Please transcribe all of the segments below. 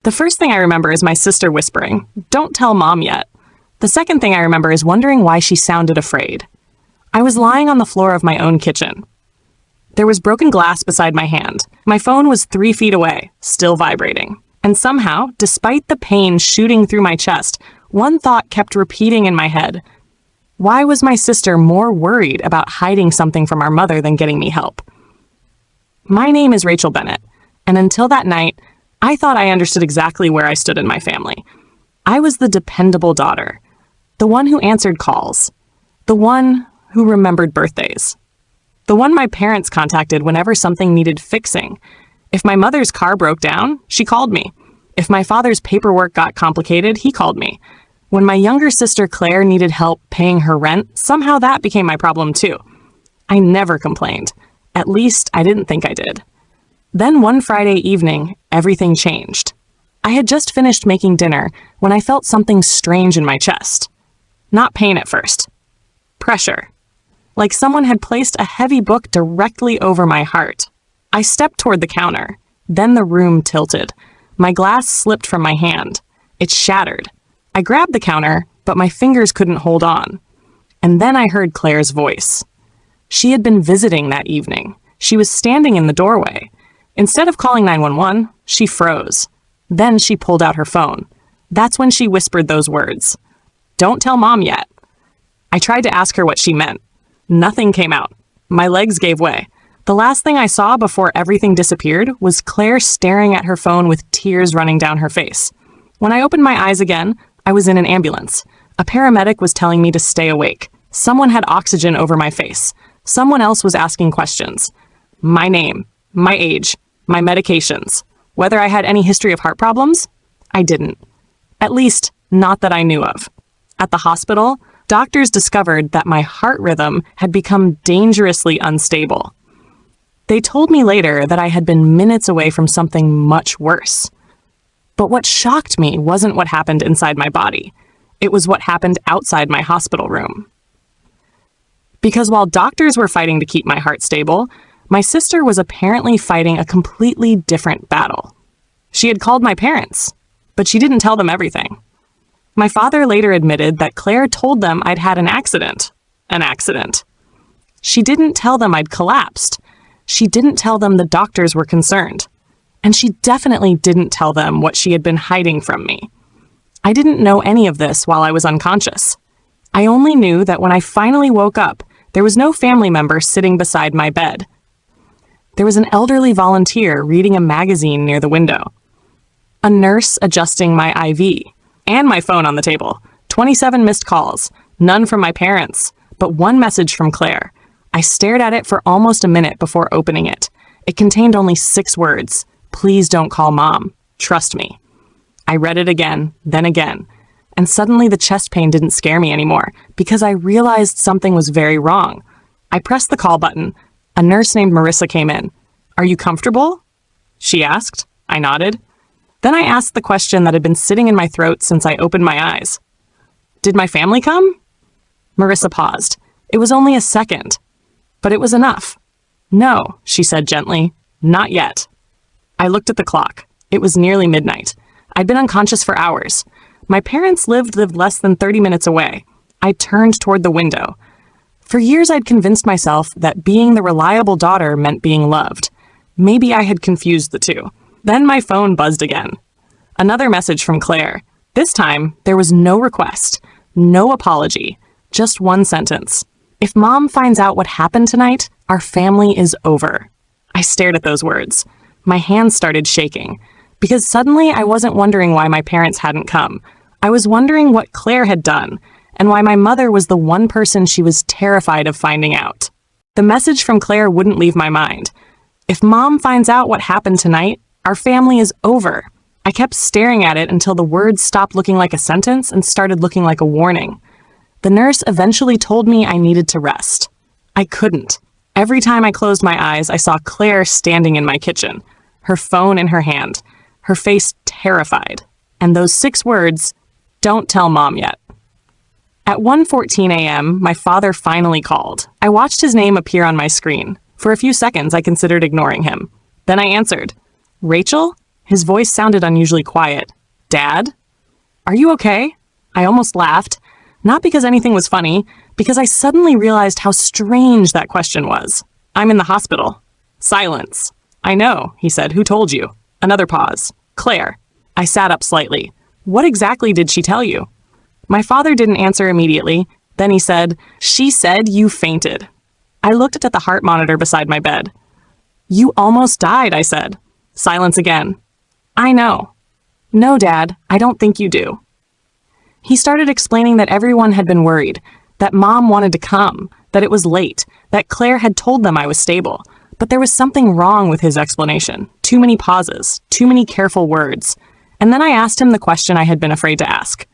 The first thing I remember is my sister whispering, "Don't tell Mom yet." The second thing I remember is wondering why she sounded afraid. I was lying on the floor of my own kitchen. There was broken glass beside my hand. My phone was 3 feet away, still vibrating. And somehow, despite the pain shooting through my chest, one thought kept repeating in my head. Why was my sister more worried about hiding something from our mother than getting me help? My name is Rachel Bennett, and until that night, I thought I understood exactly where I stood in my family. I was the dependable daughter, the one who answered calls, the one who remembered birthdays, the one my parents contacted whenever something needed fixing. If my mother's car broke down, she called me. If my father's paperwork got complicated, he called me. When my younger sister Claire needed help paying her rent, somehow that became my problem too. I never complained. At least I didn't think I did. Then one Friday evening, everything changed. I had just finished making dinner when I felt something strange in my chest. Not pain at first. Pressure. Like someone had placed a heavy book directly over my heart. I stepped toward the counter. Then the room tilted. My glass slipped from my hand. It shattered. I grabbed the counter, but my fingers couldn't hold on. And then I heard Claire's voice. She had been visiting that evening. She was standing in the doorway. Instead of calling 911, she froze. Then she pulled out her phone. That's when she whispered those words. "Don't tell Mom yet." I tried to ask her what she meant. Nothing came out. My legs gave way. The last thing I saw before everything disappeared was Claire staring at her phone with tears running down her face. When I opened my eyes again, I was in an ambulance. A paramedic was telling me to stay awake. Someone had oxygen over my face. Someone else was asking questions. My name, my age, my medications. Whether I had any history of heart problems? I didn't. At least, not that I knew of. At the hospital, doctors discovered that my heart rhythm had become dangerously unstable. They told me later that I had been minutes away from something much worse. But what shocked me wasn't what happened inside my body. It was what happened outside my hospital room. Because while doctors were fighting to keep my heart stable, my sister was apparently fighting a completely different battle. She had called my parents, but she didn't tell them everything. My father later admitted that Claire told them I'd had an accident. An accident. She didn't tell them I'd collapsed. She didn't tell them the doctors were concerned. And she definitely didn't tell them what she had been hiding from me. I didn't know any of this while I was unconscious. I only knew that when I finally woke up, there was no family member sitting beside my bed. There was an elderly volunteer reading a magazine near the window. A nurse adjusting my IV. And my phone on the table. 27 missed calls. None from my parents, but one message from Claire. I stared at it for almost a minute before opening it. It contained only 6 words. "Please don't call Mom. Trust me." I read it again, then again. And suddenly the chest pain didn't scare me anymore because I realized something was very wrong. I pressed the call button. A nurse named Marissa came in. "Are you comfortable?" she asked. I nodded. Then I asked the question that had been sitting in my throat since I opened my eyes. "Did my family come?" Marissa paused. It was only a second, but it was enough. "No," she said gently. "Not yet." I looked at the clock. It was nearly midnight. I'd been unconscious for hours. My parents lived less than 30 minutes away. I turned toward the window. For years I'd convinced myself that being the reliable daughter meant being loved. Maybe I had confused the two. Then my phone buzzed again. Another message from Claire. This time, there was no request, no apology, just one sentence. "If Mom finds out what happened tonight, our family is over." I stared at those words. My hands started shaking. Because suddenly I wasn't wondering why my parents hadn't come. I was wondering what Claire had done, and why my mother was the one person she was terrified of finding out. The message from Claire wouldn't leave my mind. If Mom finds out what happened tonight, our family is over. I kept staring at it until the words stopped looking like a sentence and started looking like a warning. The nurse eventually told me I needed to rest. I couldn't. Every time I closed my eyes, I saw Claire standing in my kitchen, her phone in her hand, her face terrified, and those 6 words, "Don't tell Mom yet." At 1:14 a.m., my father finally called. I watched his name appear on my screen. For a few seconds, I considered ignoring him. Then I answered. "Rachel?" His voice sounded unusually quiet. Dad? Are you okay? I almost laughed, not because anything was funny, because I suddenly realized how strange that question was. I'm in the hospital. Silence. I know, he said. Who told you? Another pause. Claire. I sat up slightly. What exactly did she tell you? My father didn't answer immediately. Then he said, She said you fainted. I looked at the heart monitor beside my bed. You almost died, I said. Silence again. I know. No, Dad, I don't think you do. He started explaining that everyone had been worried, that Mom wanted to come, that it was late, that Claire had told them I was stable. But there was something wrong with his explanation. Too many pauses, too many careful words. And then I asked him the question I had been afraid to ask.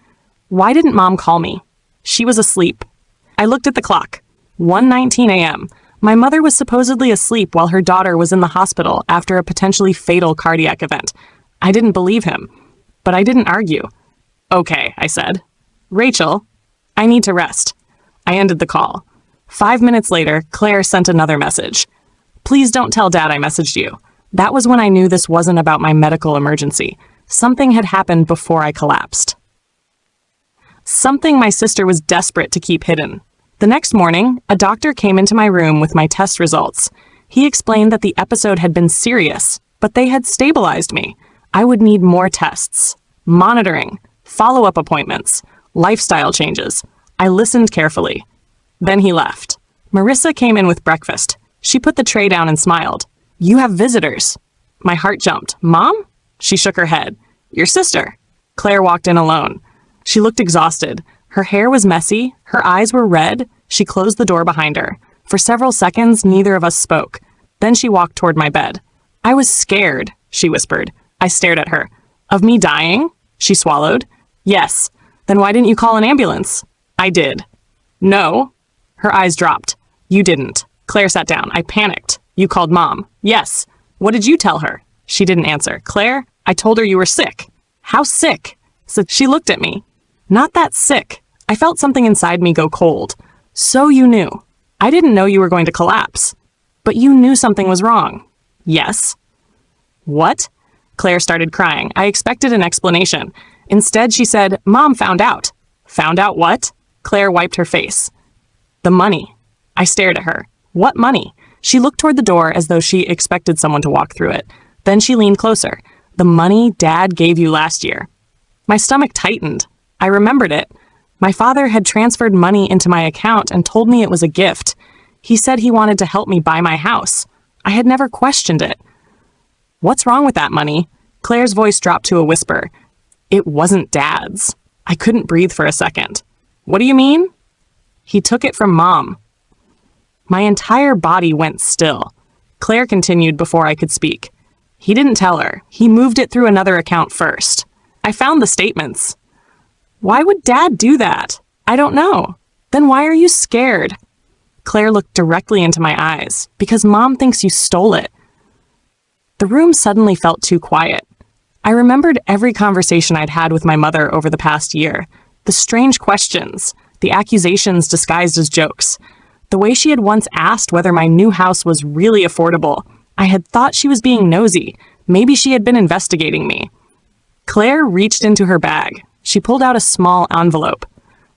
Why didn't Mom call me? She was asleep. I looked at the clock. 1:19 a.m. My mother was supposedly asleep while her daughter was in the hospital after a potentially fatal cardiac event. I didn't believe him, but I didn't argue. Okay, I said. Rachel, I need to rest. I ended the call. 5 minutes later, Claire sent another message. Please don't tell Dad I messaged you. That was when I knew this wasn't about my medical emergency. Something had happened before I collapsed. Something my sister was desperate to keep hidden. The next morning, a doctor came into my room with my test results. He explained that the episode had been serious, but they had stabilized me. I would need more tests, monitoring, follow-up appointments, lifestyle changes. I listened carefully. Then he left. Marissa came in with breakfast. She put the tray down and smiled. You have visitors. My heart jumped. Mom? She shook her head. Your sister. Claire walked in alone. She looked exhausted. Her hair was messy. Her eyes were red. She closed the door behind her. For several seconds, neither of us spoke. Then she walked toward my bed. I was scared, she whispered. I stared at her. Of me dying? She swallowed. Yes. Then why didn't you call an ambulance? I did. No. Her eyes dropped. You didn't. Claire sat down. I panicked. You called Mom. Yes. What did you tell her? She didn't answer. Claire, I told her you were sick. How sick? So she looked at me. Not that sick. I felt something inside me go cold. So you knew. I didn't know you were going to collapse. But you knew something was wrong. Yes. What? Claire started crying. I expected an explanation. Instead, she said, Mom found out. Found out what? Claire wiped her face. The money. I stared at her. What money? She looked toward the door as though she expected someone to walk through it. Then she leaned closer. The money Dad gave you last year. My stomach tightened. I remembered it. My father had transferred money into my account and told me it was a gift. He said he wanted to help me buy my house. I had never questioned it. What's wrong with that money? Claire's voice dropped to a whisper. It wasn't Dad's. I couldn't breathe for a second. What do you mean? He took it from Mom. My entire body went still. Claire continued before I could speak. He didn't tell her. He moved it through another account first. I found the statements. Why would Dad do that? I don't know. Then why are you scared? Claire looked directly into my eyes. Because Mom thinks you stole it. The room suddenly felt too quiet. I remembered every conversation I'd had with my mother over the past year. The strange questions, the accusations disguised as jokes. The way she had once asked whether my new house was really affordable. I had thought she was being nosy. Maybe she had been investigating me. Claire reached into her bag. She pulled out a small envelope.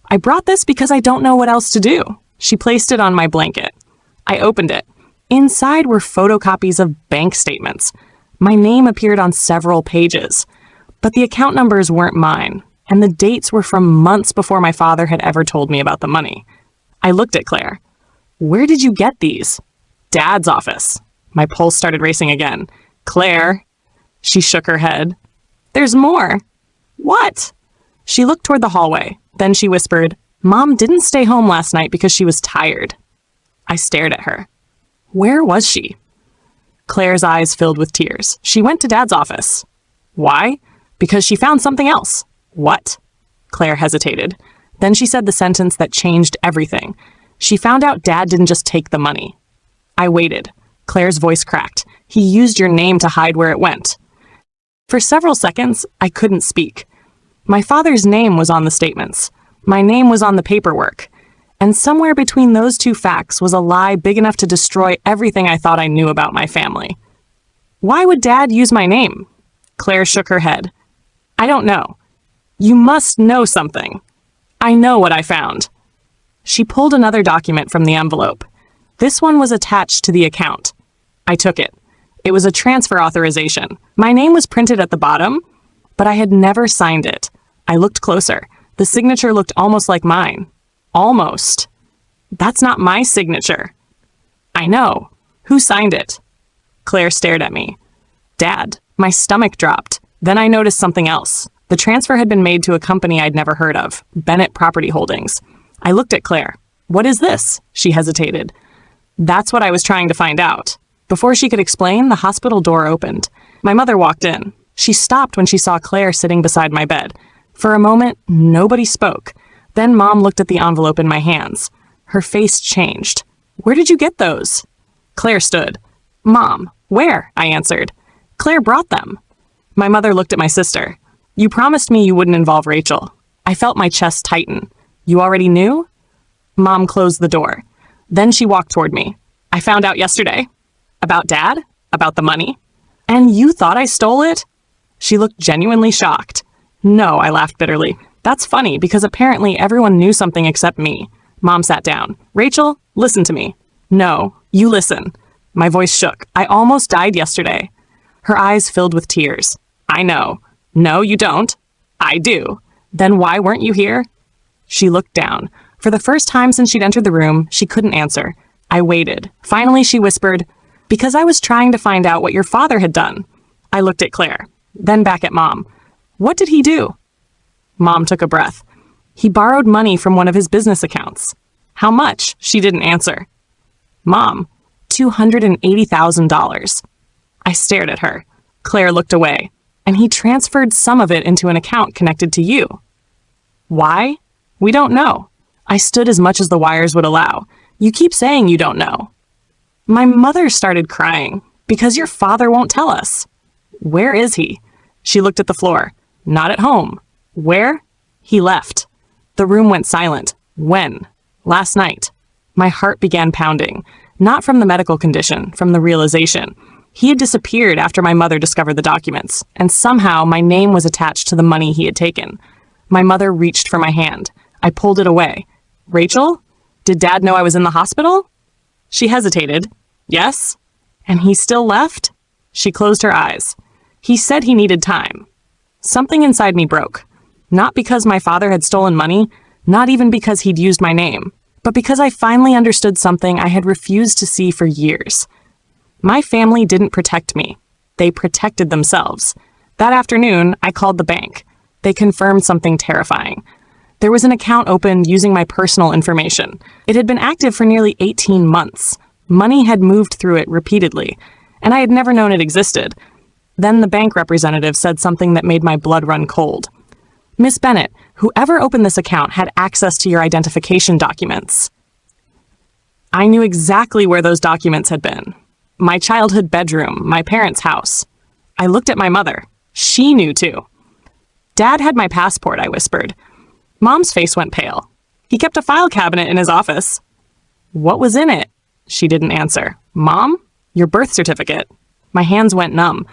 I brought this because I don't know what else to do. She placed it on my blanket. I opened it. Inside were photocopies of bank statements. My name appeared on several pages, but the account numbers weren't mine, and the dates were from months before my father had ever told me about the money. I looked at Claire. Where did you get these? Dad's office. My pulse started racing again. Claire. She shook her head. There's more. What? She looked toward the hallway. Then she whispered, Mom didn't stay home last night because she was tired. I stared at her. Where was she? Claire's eyes filled with tears. She went to Dad's office. Why? Because she found something else. What? Claire hesitated. Then she said the sentence that changed everything. She found out Dad didn't just take the money. I waited. Claire's voice cracked. He used your name to hide where it went. For several seconds, I couldn't speak. My father's name was on the statements. My name was on the paperwork. And somewhere between those two facts was a lie big enough to destroy everything I thought I knew about my family. Why would Dad use my name? Claire shook her head. I don't know. You must know something. I know what I found. She pulled another document from the envelope. This one was attached to the account. I took it. It was a transfer authorization. My name was printed at the bottom, but I had never signed it. I looked closer. The signature looked almost like mine. Almost. That's not my signature. I know. Who signed it? Claire stared at me. Dad. My stomach dropped. Then I noticed something else. The transfer had been made to a company I'd never heard of, Bennett Property Holdings. I looked at Claire. What is this? She hesitated. That's what I was trying to find out. Before she could explain, the hospital door opened. My mother walked in. She stopped when she saw Claire sitting beside my bed. For a moment, nobody spoke. Then Mom looked at the envelope in my hands. Her face changed. Where did you get those? Claire stood. Mom, where? I answered. Claire brought them. My mother looked at my sister. You promised me you wouldn't involve Rachel. I felt my chest tighten. You already knew? Mom closed the door. Then she walked toward me. I found out yesterday. About Dad? About the money? And you thought I stole it? She looked genuinely shocked. No, I laughed bitterly. That's funny because apparently everyone knew something except me. Mom sat down. Rachel, listen to me. No, you listen. My voice shook. I almost died yesterday. Her eyes filled with tears. I know. No, you don't. I do. Then why weren't you here? She looked down. For the first time since she'd entered the room, she couldn't answer. I waited. Finally, she whispered, because I was trying to find out what your father had done. I looked at Claire, then back at Mom. What did he do? Mom took a breath. He borrowed money from one of his business accounts. How much? She didn't answer. Mom, $280,000. I stared at her. Claire looked away, and he transferred some of it into an account connected to you. Why? We don't know. I stood as much as the wires would allow. You keep saying you don't know. My mother started crying, because your father won't tell us. Where is he? She looked at the floor. Not at home. Where? He left. The room went silent. When? Last night. My heart began pounding, not from the medical condition, from the realization. He had disappeared after my mother discovered the documents, and somehow my name was attached to the money he had taken. My mother reached for my hand. I pulled it away. Rachel? Did Dad know I was in the hospital? She hesitated. Yes? And he still left? She closed her eyes. He said he needed time. Something inside me broke. Not because my father had stolen money, not even because he'd used my name, but because I finally understood something I had refused to see for years. My family didn't protect me. They protected themselves. That afternoon, I called the bank. They confirmed something terrifying. There was an account opened using my personal information. It had been active for nearly 18 months. Money had moved through it repeatedly, and I had never known it existed. Then the bank representative said something that made my blood run cold. Miss Bennett, whoever opened this account had access to your identification documents. I knew exactly where those documents had been. My childhood bedroom, my parents' house. I looked at my mother. She knew too. Dad had my passport, I whispered. Mom's face went pale. He kept a file cabinet in his office. What was in it? She didn't answer. Mom? Your birth certificate. My hands went numb.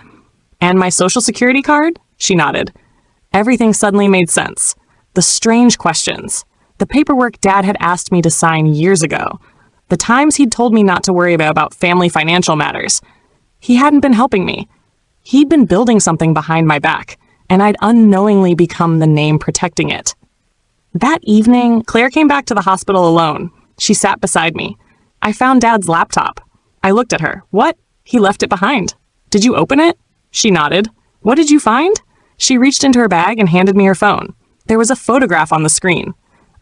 And my social security card? She nodded. Everything suddenly made sense. The strange questions. The paperwork Dad had asked me to sign years ago. The times he'd told me not to worry about family financial matters. He hadn't been helping me. He'd been building something behind my back, and I'd unknowingly become the name protecting it. That evening, Claire came back to the hospital alone. She sat beside me. I found Dad's laptop. I looked at her. What? He left it behind. Did you open it? She nodded. What did you find? She reached into her bag and handed me her phone. There was a photograph on the screen.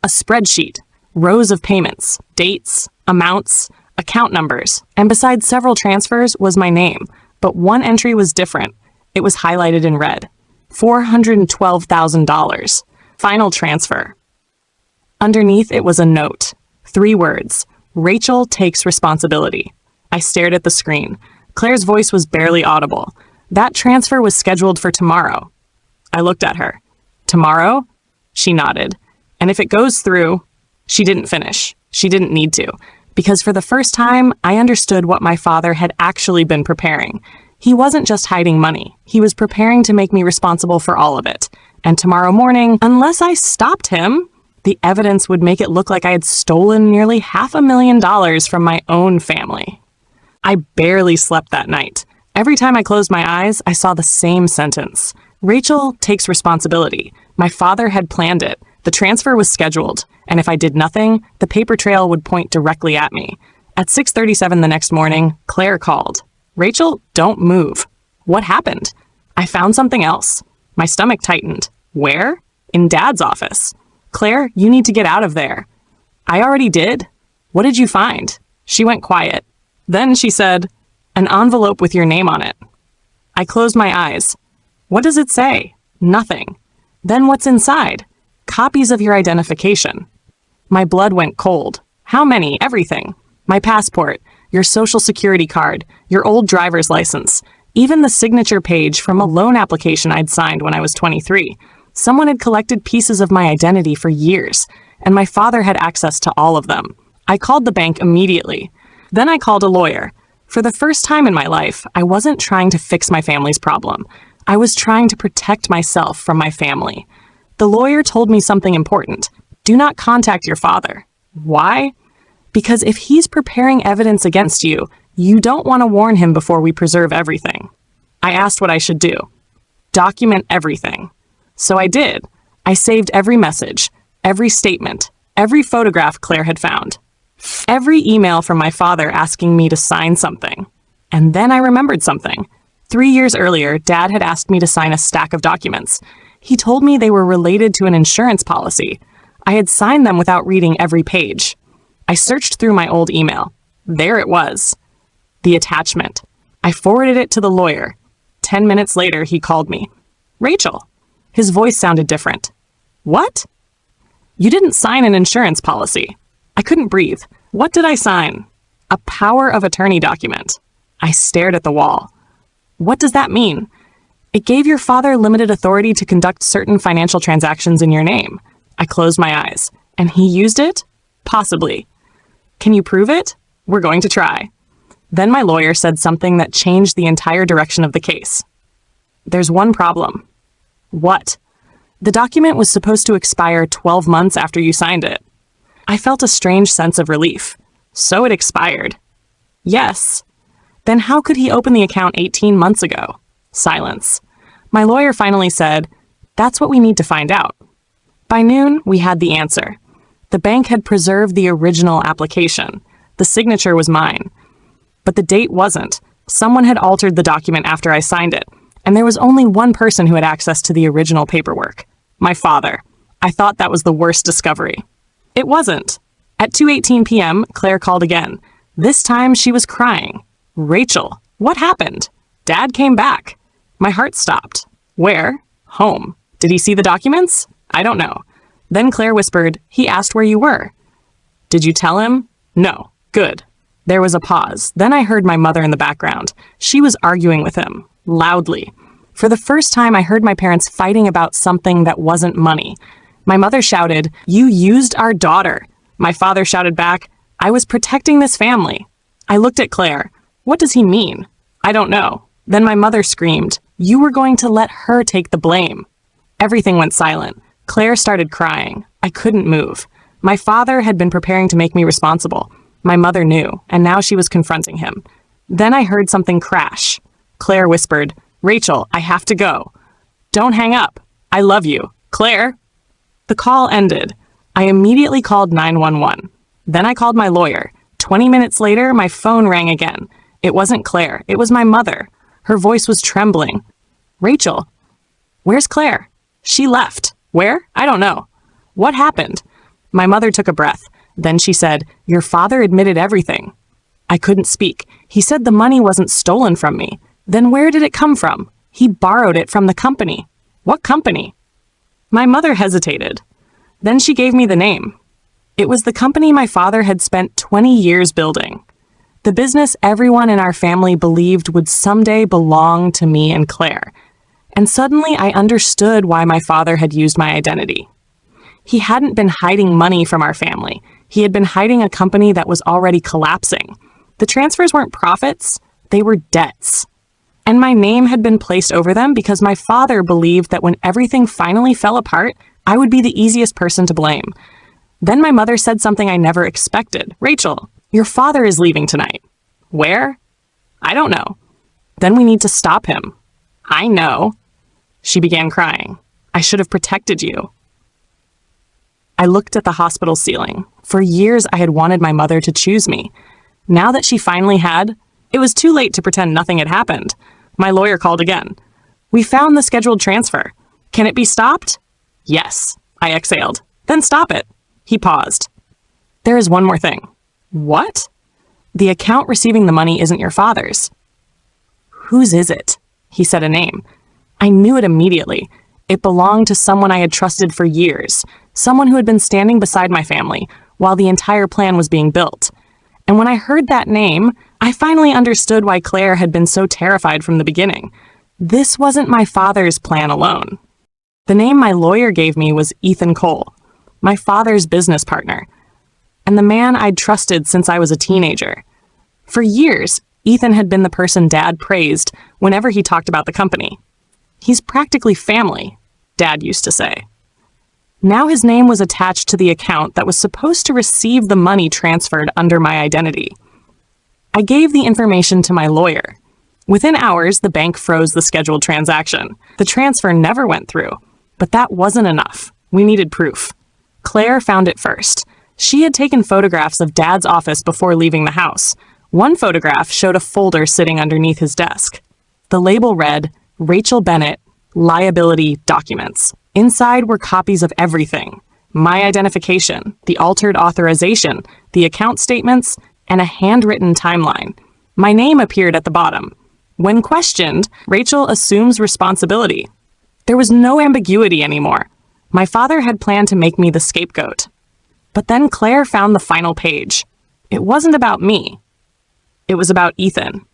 A spreadsheet. Rows of payments. Dates. Amounts. Account numbers. And beside several transfers was my name. But one entry was different. It was highlighted in red. $412,000. Final transfer. Underneath it was a note. 3 words. Rachel takes responsibility. I stared at the screen. Claire's voice was barely audible. That transfer was scheduled for tomorrow. I looked at her. Tomorrow? She nodded. And if it goes through... She didn't finish. She didn't need to. Because for the first time, I understood what my father had actually been preparing. He wasn't just hiding money. He was preparing to make me responsible for all of it. And tomorrow morning, unless I stopped him, the evidence would make it look like I had stolen nearly $500,000 from my own family. I barely slept that night. Every time I closed my eyes, I saw the same sentence. Rachel takes responsibility. My father had planned it. The transfer was scheduled. And if I did nothing, the paper trail would point directly at me. At 6:37 the next morning, Claire called. Rachel, don't move. What happened? I found something else. My stomach tightened. Where? In Dad's office. Claire, you need to get out of there. I already did. What did you find? She went quiet. Then she said, an envelope with your name on it. I closed my eyes. What does it say? Nothing. Then what's inside? Copies of your identification. My blood went cold. How many? Everything. My passport, your social security card, your old driver's license, even the signature page from a loan application I'd signed when I was 23. Someone had collected pieces of my identity for years, and my father had access to all of them. I called the bank immediately. Then I called a lawyer. For the first time in my life, I wasn't trying to fix my family's problem. I was trying to protect myself from my family. The lawyer told me something important. Do not contact your father. Why? Because if he's preparing evidence against you, you don't want to warn him before we preserve everything. I asked what I should do. Document everything. So I did. I saved every message, every statement, every photograph Claire had found, every email from my father asking me to sign something. And then I remembered something. 3 years earlier, Dad had asked me to sign a stack of documents. He told me they were related to an insurance policy. I had signed them without reading every page. I searched through my old email. There it was. The attachment. I forwarded it to the lawyer. 10 minutes later, he called me. Rachel. His voice sounded different. What? You didn't sign an insurance policy. I couldn't breathe. What did I sign? A power of attorney document. I stared at the wall. What does that mean? It gave your father limited authority to conduct certain financial transactions in your name. I closed my eyes. And he used it? Possibly. Can you prove it? We're going to try. Then my lawyer said something that changed the entire direction of the case. There's one problem. What? The document was supposed to expire 12 months after you signed it. I felt a strange sense of relief. So it expired. Yes. Then how could he open the account 18 months ago? Silence. My lawyer finally said, that's what we need to find out. By noon, we had the answer. The bank had preserved the original application. The signature was mine. But the date wasn't. Someone had altered the document after I signed it, and there was only one person who had access to the original paperwork. My father. I thought that was the worst discovery. It wasn't. At 2:18 p.m., Claire called again. This time she was crying. Rachel, what happened? Dad came back. My heart stopped. Where? Home. Did he see the documents? I don't know. Then Claire whispered, he asked where you were. Did you tell him? No. Good. There was a pause. Then I heard my mother in the background. She was arguing with him, loudly. For the first time, I heard my parents fighting about something that wasn't money. My mother shouted, you used our daughter. My father shouted back, I was protecting this family. I looked at Claire. What does he mean? I don't know. Then my mother screamed, you were going to let her take the blame. Everything went silent. Claire started crying. I couldn't move. My father had been preparing to make me responsible. My mother knew, and now she was confronting him. Then I heard something crash. Claire whispered, Rachel, I have to go. Don't hang up. I love you. Claire. The call ended. I immediately called 911. Then I called my lawyer. 20 minutes later, my phone rang again. It wasn't Claire. It was my mother. Her voice was trembling. Rachel. Where's Claire? She left. Where? I don't know. What happened? My mother took a breath. Then she said, your father admitted everything. I couldn't speak. He said the money wasn't stolen from me. Then where did it come from? He borrowed it from the company. What company? My mother hesitated. Then she gave me the name. It was the company my father had spent 20 years building. The business everyone in our family believed would someday belong to me and Claire. And suddenly I understood why my father had used my identity. He hadn't been hiding money from our family. He had been hiding a company that was already collapsing. The transfers weren't profits, they were debts. And my name had been placed over them because my father believed that when everything finally fell apart, I would be the easiest person to blame. Then my mother said something I never expected. "Rachel, your father is leaving tonight." "Where?" "I don't know." "Then we need to stop him." "I know." She began crying. "I should have protected you." I looked at the hospital ceiling. For years, I had wanted my mother to choose me. Now that she finally had, it was too late to pretend nothing had happened. My lawyer called again. "We found the scheduled transfer. Can it be stopped?" "Yes," I exhaled. "Then stop it." He paused. "There is one more thing." "What?" "The account receiving the money isn't your father's." "Whose is it?" He said a name. I knew it immediately. It belonged to someone I had trusted for years, someone who had been standing beside my family while the entire plan was being built. And when I heard that name, I finally understood why Claire had been so terrified from the beginning. This wasn't my father's plan alone. The name my lawyer gave me was Ethan Cole, my father's business partner, and the man I'd trusted since I was a teenager. For years, Ethan had been the person Dad praised whenever he talked about the company. "He's practically family," Dad used to say. Now his name was attached to the account that was supposed to receive the money transferred under my identity. I gave the information to my lawyer. Within hours, the bank froze the scheduled transaction. The transfer never went through, but that wasn't enough. We needed proof. Claire found it first. She had taken photographs of Dad's office before leaving the house. One photograph showed a folder sitting underneath his desk. The label read, "Rachel Bennett, Liability Documents." Inside were copies of everything: my identification, the altered authorization, the account statements, and a handwritten timeline. My name appeared at the bottom. When questioned, Rachel assumes responsibility. There was no ambiguity anymore. My father had planned to make me the scapegoat. But then Claire found the final page. It wasn't about me. It was about Ethan.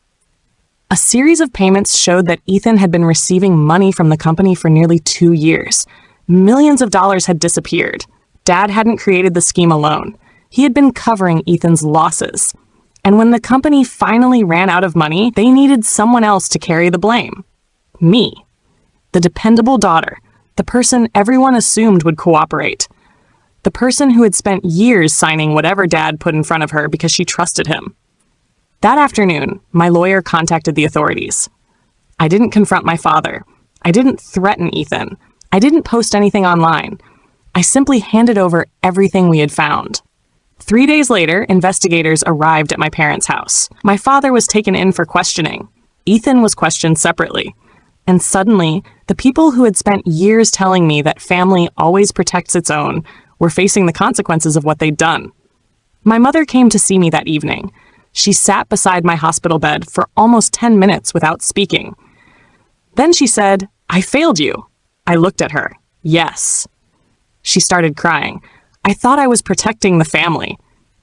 A series of payments showed that Ethan had been receiving money from the company for nearly 2 years. Millions of dollars had disappeared. Dad hadn't created the scheme alone. He had been covering Ethan's losses. And when the company finally ran out of money, they needed someone else to carry the blame. Me. The dependable daughter. The person everyone assumed would cooperate. The person who had spent years signing whatever Dad put in front of her because she trusted him. That afternoon, my lawyer contacted the authorities. I didn't confront my father. I didn't threaten Ethan. I didn't post anything online. I simply handed over everything we had found. 3 days later, investigators arrived at my parents' house. My father was taken in for questioning. Ethan was questioned separately. And suddenly, the people who had spent years telling me that family always protects its own were facing the consequences of what they'd done. My mother came to see me that evening. She sat beside my hospital bed for almost 10 minutes without speaking. Then she said, "I failed you." I looked at her. "Yes." She started crying. "I thought I was protecting the family."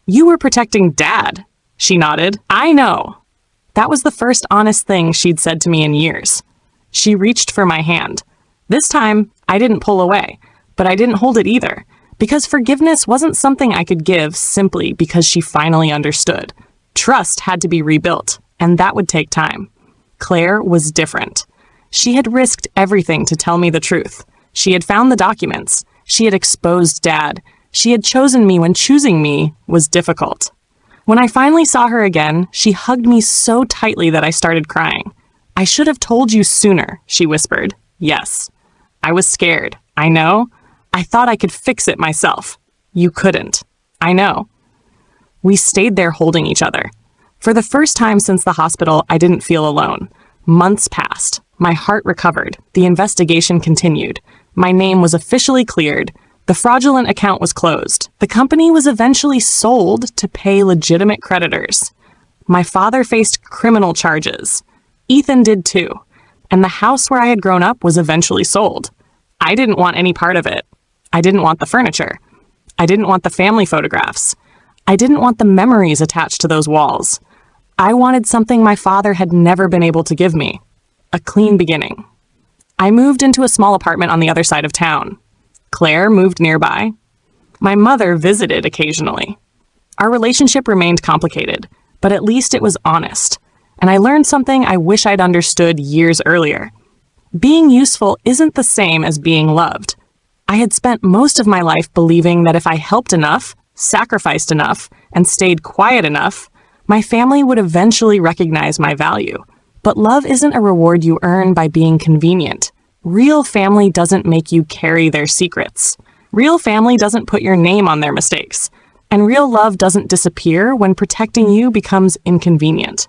"You were protecting Dad." She nodded. "I know." That was the first honest thing she'd said to me in years. She reached for my hand. This time, I didn't pull away, but I didn't hold it either, because forgiveness wasn't something I could give simply because she finally understood. Trust had to be rebuilt, and that would take time. Claire was different. She had risked everything to tell me the truth. She had found the documents. She had exposed Dad. She had chosen me when choosing me was difficult. When I finally saw her again, she hugged me so tightly that I started crying. "I should have told you sooner," she whispered. "Yes." "I was scared. I know. I thought I could fix it myself." "You couldn't." "I know." We stayed there holding each other. For the first time since the hospital, I didn't feel alone. Months passed. My heart recovered. The investigation continued. My name was officially cleared. The fraudulent account was closed. The company was eventually sold to pay legitimate creditors. My father faced criminal charges. Ethan did too. And the house where I had grown up was eventually sold. I didn't want any part of it. I didn't want the furniture. I didn't want the family photographs. I didn't want the memories attached to those walls. I wanted something my father had never been able to give me. A clean beginning. I moved into a small apartment on the other side of town. Claire moved nearby. My mother visited occasionally. Our relationship remained complicated, but at least it was honest. and I learned something I wish I'd understood years earlier. Being useful isn't the same as being loved. I had spent most of my life believing that if I helped enough, sacrificed enough, and stayed quiet enough, my family would eventually recognize my value. But love isn't a reward you earn by being convenient. Real family doesn't make you carry their secrets. Real family doesn't put your name on their mistakes. And real love doesn't disappear when protecting you becomes inconvenient.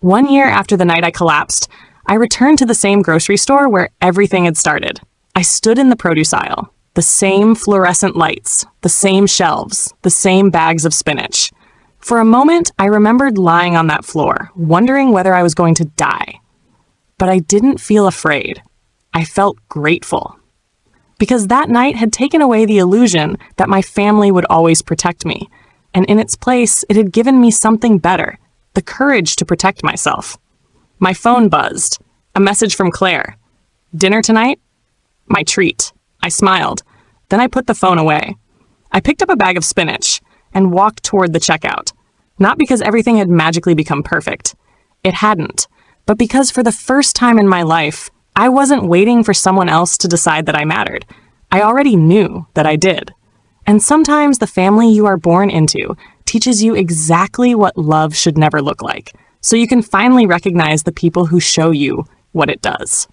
1 year after the night I collapsed, I returned to the same grocery store where everything had started. I stood in the produce aisle. The same fluorescent lights, the same shelves, the same bags of spinach. For a moment, I remembered lying on that floor, wondering whether I was going to die. But I didn't feel afraid. I felt grateful. Because that night had taken away the illusion that my family would always protect me, and in its place, it had given me something better, the courage to protect myself. My phone buzzed. A message from Claire. Dinner tonight? My treat. I smiled. Then I put the phone away. I picked up a bag of spinach and walked toward the checkout. Not because everything had magically become perfect. It hadn't. But because for the first time in my life, I wasn't waiting for someone else to decide that I mattered. I already knew that I did. And sometimes the family you are born into teaches you exactly what love should never look like, so you can finally recognize the people who show you what it does.